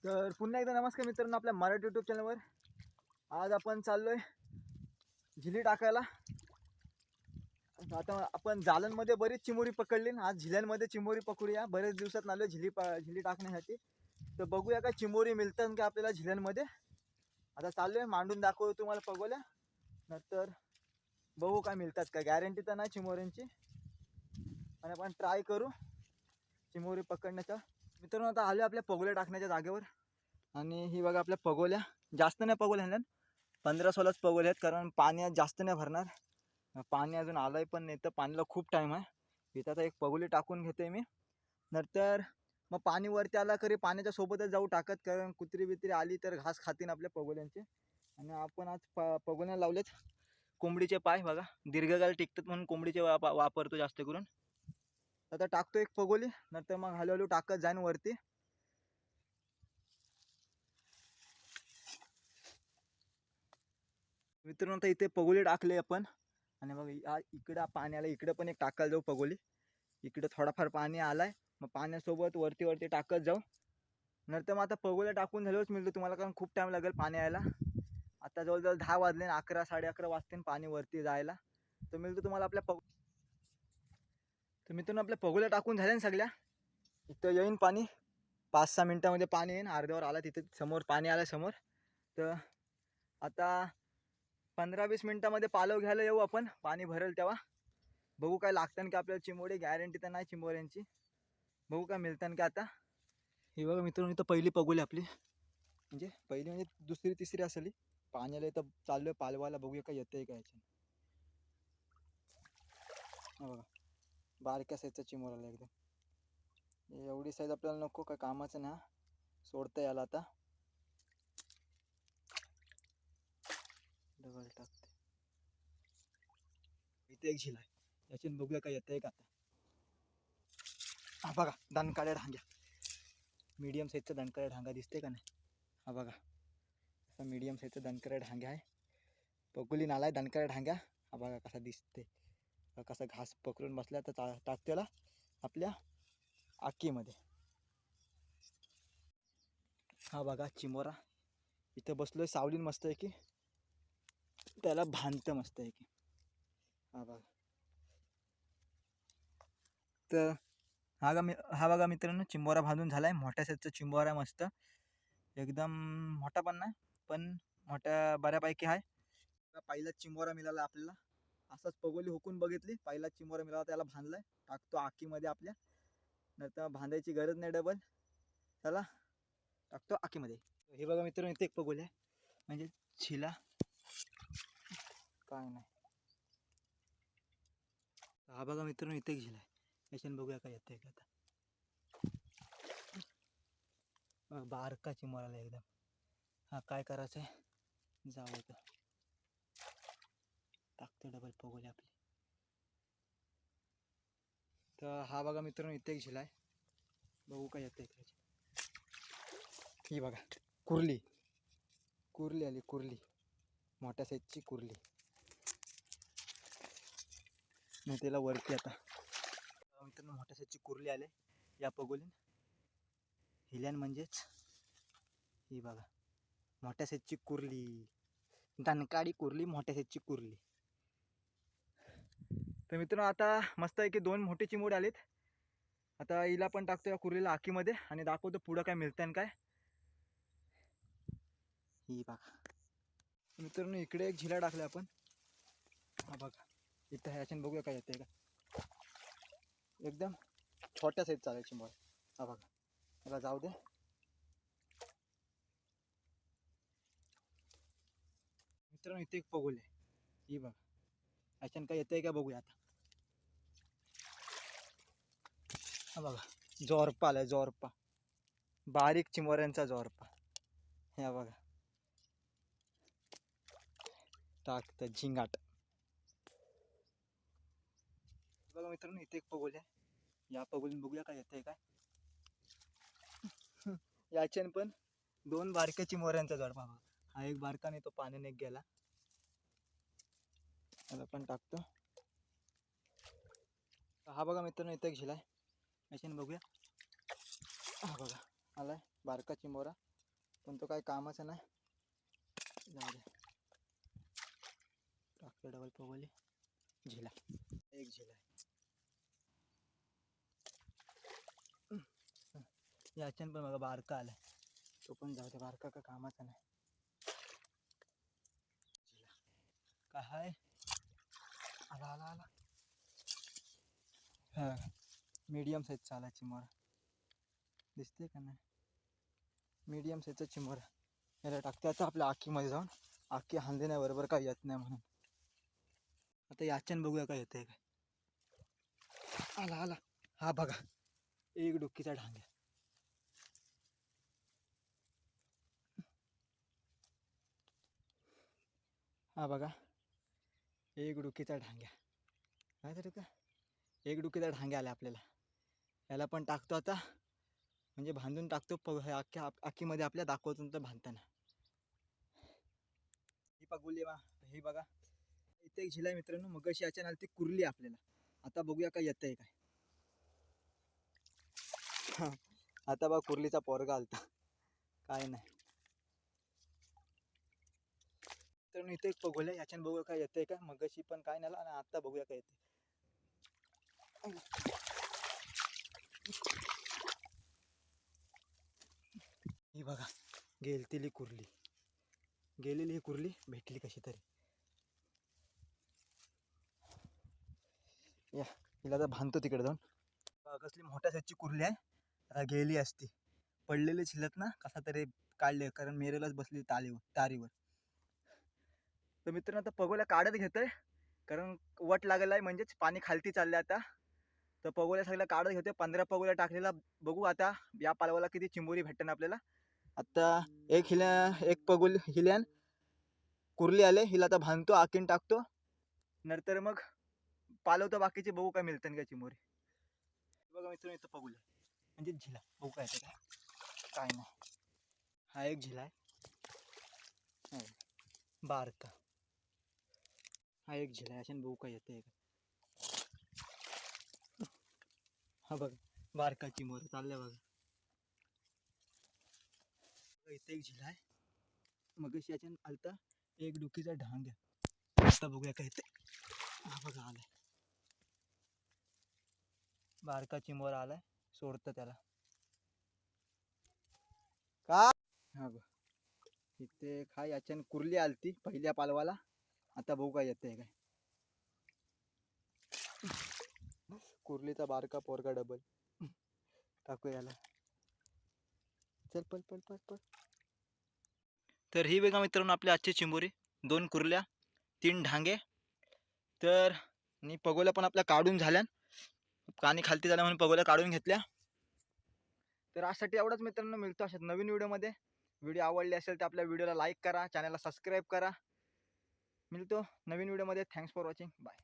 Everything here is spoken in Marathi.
तर पुन्हा एकदा नमस्कार मित्रांनो, आपल्या मराठी यूट्यूब चॅनलवर. आज आपण चाललोय झिली टाकायला. आता आपण जालनमध्ये बरीच चिमोरी पकडली, आज झिल्यांमध्ये चिमोरी पकडूया. बरेच दिवसात आलोय झिली टाकण्यासाठी. तर बघूया का चिमोरी मिळतात का आपल्याला झिल्यांमध्ये. आता चाललोय, मांडून दाखवतो तुम्हाला पगोल्या, नंतर बघू काय मिळतात का. गॅरंटी तर नाही चिमोऱ्यांची, पण आपण ट्राय करू चिमोरी पकडण्याचा. मित्रांनो आता आलो आपल्या पगोल्या टाकण्याच्या जागेवर. आणि ही बघा आपल्या पगोल्या, जास्त नाही पगोल्या ह्याला 15-16 पगोल्या आहेत, कारण पाणी जास्त नाही भरणार. पाणी अजून आलंय पण नाही, तर पाणीला खूप टाईम आहे. इथं आता एक पगोली टाकून घेते मी, नंतर मग पाणी वरती आला तरी पाण्याच्या सोबतच जाऊ टाकत, कारण कुत्री बित्री आली तर घास खातीन आपल्या पगोल्यांचे. आणि आपण आज पगोल्या लावलेत कोंबडीचे पाय. बघा दीर्घकाळ टिकतात म्हणून कोंबडीचे वापरतो जास्त करून. आता टाकतो एक पगोली, नंतर मग हळूहळू टाकत जाईन वरती. मित्रांनो आता इथे पगोली टाकले आपण, आणि मग इकडं पाण्याला इकडे पण एक टाकायला जाऊ पगोली. इकडे थोडाफार पाणी आलाय, मग पाण्यासोबत वरती वरती टाकत जाऊ. नंतर मग आता पगोल्या टाकून झाल्यावरच मिळतो तुम्हाला, कारण खूप टाइम लागेल पाणी यायला. आता जवळजवळ 10 वाजले, 11-11:30 वाजतील पाणी वरती जायला. तर मिळतो तुम्हाला आपल्या तर मित्रांनो आपल्या पगोल्या टाकून झाल्या ना सगळ्या. इथं येईन पाणी 5-6 मिनिटामध्ये पाणी येईन. अर्ध्यावर आला, तिथे समोर पाणी आलं समोर. तर आता 15-20 मिनिटामध्ये पालव घ्यायला येऊ आपण, पाणी भरेल तेव्हा. बघू काय लागतं का आपल्याला चिमोडी. गॅरंटी तर नाही चिमोऱ्यांची, बघू काय मिळतं का. आता ही बघा मित्रांनो, इथं पहिली पगोली आपली, म्हणजे पहिली म्हणजे दुसरी तिसरी असेल. पाण्याला इथं चाललोय पालवायला, बघूया काय येतंय का याच्यात. बघा बारक्या साईजचा चिमोर आला एकदम. एवढी साईज आपल्याला नको, काय कामाचं ना. सोडता याला आता डबल टाकते. इथे एक झिल आहे, याच्यात बघूया काय येतंय का आता. हा बघा दणकाड्या ढांग्या, मीडियम साईजचा दणकाड्या ढांगा दिसते का नाही. हा बघा असा मीडियम साईजचा दणकाड्या ढांग्या आहे. पगोली नाला आहे दणकाड्या ढांग्या. हा बघा कसा दिसते, कसा घास पकडून बसला. तर टाकतेला आपल्या आकीमध्ये. हा बघा चिमोरा इथं बसलोय सावलीन मस्त आहे की, त्याला भांत मस्त आहे की. हा बघा. तर हा बघा मित्रांनो, चिंबोरा बांधून झालाय. मोठ्या साईजचा चिंबोरा आहे, मस्त एकदम. मोठा पण नाही, पण मोठ्या बऱ्यापैकी आहे. पहिलाच चिंबोरा मिळाला आपल्याला. असाच पगोली हुकून बघितली, पहिलाच चिंबोरा मिळाला, त्याला बांधलाय. टाकतो आकीमध्ये आपल्या, नंतर बांधायची गरज नाही डबल. चला टाकतो आकीमध्ये. हे बघा मित्रांनो, इथे एक पगोली आहे, म्हणजे छिला काय नाही. हा बघा मित्रांनो, इथे एक झिल आहे, याच्यानं बघूया काय येते का आता. बारका चिमोराला एकदम. हा काय करायचं आहे, जाऊ इथं टाकते डबल पगोली आपली. तर हा बघा मित्रांनो, इथे एक झिल आहे, बघू काय येते. ही बघा कुर्ली आली, कुर्ली मोठ्या साईजची कुर्ली. मी त्याला वरती आता मित्रांनो मोठ्या साईजची कुर्ली आले या पगोलीन. हिल्यान म्हणजेच ही बघा मोठ्या साईजची कुर्ली, दणकाडी कुर्ली, मोठ्या साईजची कुर्ली. तर मित्रांनो आता मस्त आहे की 2 मोठे चिमोड आलेत. आता हिला पण टाकतो या कुर्लीला आकीमध्ये, आणि दाखवतो पुढं काय मिळतं काय. ही बघा मित्रांनो, इकडे एक झिला टाकले आपण. हा बघा इथं ह्याच्यानं बघूया काय येते का. एकदम छोट्या साईज चालायची चिंबोरा. हा बघा मला जाऊ दे. मित्रांनो इथे एक पगोली आहे, ही बघा ह्याच्यानं काय येतंय का बघूया आता. हा बघा जोरपा आलाय, जोरपा, बारीक चिमोऱ्यांचा जोरपा. हे बघा टाकतं झिंगाट. बघा मित्रांनो इथे एक पगोली आहे, या पगोलीन बघूया काय येतंय काय. याच्यान पण 2 बारक्या चिमोऱ्यांचा जोडपा. हा एक बारका, नाही तो पाण्याने एक गेला. त्याला पण टाकतो. हा बघा मित्रांनो इथे एक झिला आहे, याच्याने बघूया. हा बघा आलाय बारका चिमोरा. पण तो काही कामाचा नाही. जाऊ दे. टाकतो डबल पगोली. झिला एक झिला याच्यान पण बघा बारका आलाय. तो पण जाऊ दे, बारका का कामाचा नाही. काय हाय? आला आला आला. हा मीडियम साईजचा आला चिमोरा. दिसते का नाही? मीडियम साईजचा चिमोरा. याला टाकते आता आपल्या आखीमध्ये जाऊन. आखी हांदे नाही बरोबर काही येत नाही म्हणून. आता याच्यान बघूया काय येतंय काय. आला आला. हा बघा एक डुक्कीचा ढांग्या. हा बघा एक डुक्कीचा ढांग्या. काय तरी का एक डुक्कीचा ढांग्या आला आपल्याला. याला पण टाकतो आता, म्हणजे बांधून टाकतो अख्ख्या आखीमध्ये आपल्या दाखवतो तर बांधताना. ही पगुली बा, ही बघा इथे एक झिला मित्रांनो. मग अशी अचानक ती कुरली आपल्याला. आता बघूया काय येतंय काय. आता बघ कुर्लीचा पोरगा आलता. काय नाही तर इथे एक पगोल्या. याच्यानं बघूया काय येतंय का. मग अशी पण काय नाही आणि आता बघूया काय येते. ही बघा गेलतीली कुर्ली. गेलेली ही कुर्ली भेटली कशी तरी. या हिला तर बांधतो तिकडे जाऊन. कसली मोठ्या साईजची कुर्ली आहे. आता गेली असती. पडलेले छिलत ना कसा तरी काढले, कारण मेरेलाच बसली तारीवर. तर मित्रांनो आता पगोल्या काढत घेतोय, कारण वट लागलेला आहे, म्हणजेच पाणी खालती चालले आता. तर पगोल्या सगळ्या काढत घेतोय. 15 पगोल्या टाकलेला. बघू आता या पालवाला किती चिंबोरी भेटते ना आपल्याला. आता एक पगोल हिल्यान कुर्ली आले. हिला आता बांधतो, आखीन टाकतो. नंतर मग पालवतो बाकीचे. बघू काय मिळतं का चिंबोरी. बघा मित्रांनो इथं पगोल्या म्हणजे झिला. बघू काय येतं काय नाही. हा एक झिला आहे बारका. हा एक झिला आहे. अशाने बघू काय येते का. हा बघ बारका चिमोर चालल्या बघा. इथे एक झिला आहे. मग याच्यानं आलता एक डुकीचा ढांग्या. आता बघूया काय येते. हा बघा आलाय बारका चिमोर आलाय. सोडतं त्याला का. हा बघ इथे काय याच्यानं कुर्ली आलती पहिल्या पालवाला. आता बघू काय येते काय. कुर्लीचा बारका पोरगा डबल. टाकू याला. चल पल पल पल पल. तर ही बघा मित्रांनो आपली आजची चिंबोरी. 2 कुर्ल्या 3 ढांगे. तर आणि पगोल्या पण आपल्या काढून झाल्या. पाणी खालती झालं म्हणून पगोल्या काढून घेतल्या. तर आजसाठी एवढंच मित्रांनो. मिळतो अशात नवीन व्हिडिओमध्ये. व्हिडिओ आवडले असेल तर आपल्या व्हिडिओला लाईक करा, चॅनलला सबस्क्राईब करा. मिळतो नवीन व्हिडिओमध्ये. Thanks for watching. बाय.